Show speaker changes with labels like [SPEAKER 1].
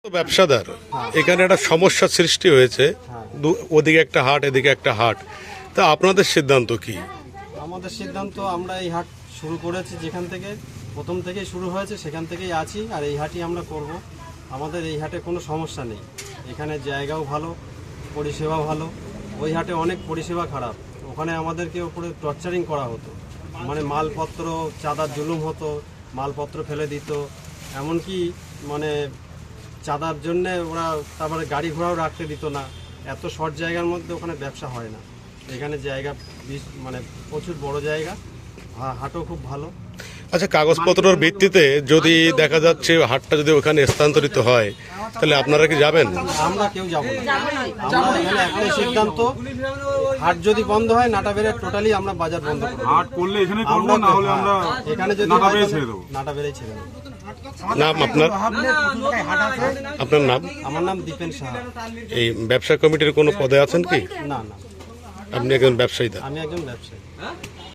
[SPEAKER 1] তো ব্যবসাদার এখানে একটা সমস্যা সৃষ্টি হয়েছে, ওদিকে একটা হাট এদিকে একটা হাট, তা আপনাদের সিদ্ধান্ত কি?
[SPEAKER 2] আমাদের সিদ্ধান্ত, আমরা এই হাট শুরু করেছি যেখান থেকে প্রথম থেকেই শুরু হয়েছে সেখান থেকেই আছি, আর এই হাটই আমরা করব। আমাদের এই হাটে কোনো সমস্যা নেই, এখানে জায়গাও ভালো, পরিষেবাও ভালো। ওই হাটে অনেক পরিষেবা খারাপ, ওখানে আমাদেরকে ওপরে টর্চারিং করা হতো, মানে মালপত্র চাঁদার জুলুম হতো, মালপত্র ফেলে দিত, এমনকি মানে চাঁদার জন্যে ওরা তারপরে গাড়ি ঘোড়াও রাখতে দিত না। এত শর্ট জায়গার মধ্যে ওখানে ব্যবসা হয় না। এখানে জায়গা মানে প্রচুর বড় জায়গা, হাটও খুব ভালো।
[SPEAKER 1] আচ্ছা, কাগজপত্রের ভিত্তিতে যদি দেখা যাচ্ছে হাটটা যদি ওখানে স্থানান্তরিত হয়, তাহলে আপনারা কি যাবেন?
[SPEAKER 2] আমরা কেউ যাব না। আমরা এখানে একটাই সিদ্ধান্ত, হাট যদি বন্ধ হয় নাটাবেড়ে টোটালি আমরা বাজার বন্ধ করব।
[SPEAKER 3] হাট করলে এখানে করব, না হলে আমরা
[SPEAKER 2] এখানে যদি
[SPEAKER 3] নাটাবেড়ে ছেড়ে দেবো।
[SPEAKER 2] নাটাবেড়ে ছেড়ে দেবো।
[SPEAKER 1] নাম আপনার? আপনার নাম?
[SPEAKER 2] আমার নাম দীপেন সাহা।
[SPEAKER 1] এই ব্যবসা কমিটির কোনো পদে আছেন কি?
[SPEAKER 2] না না,
[SPEAKER 1] আপনি একজন ব্যবসায়ী?
[SPEAKER 2] আমি একজন ব্যবসায়ী।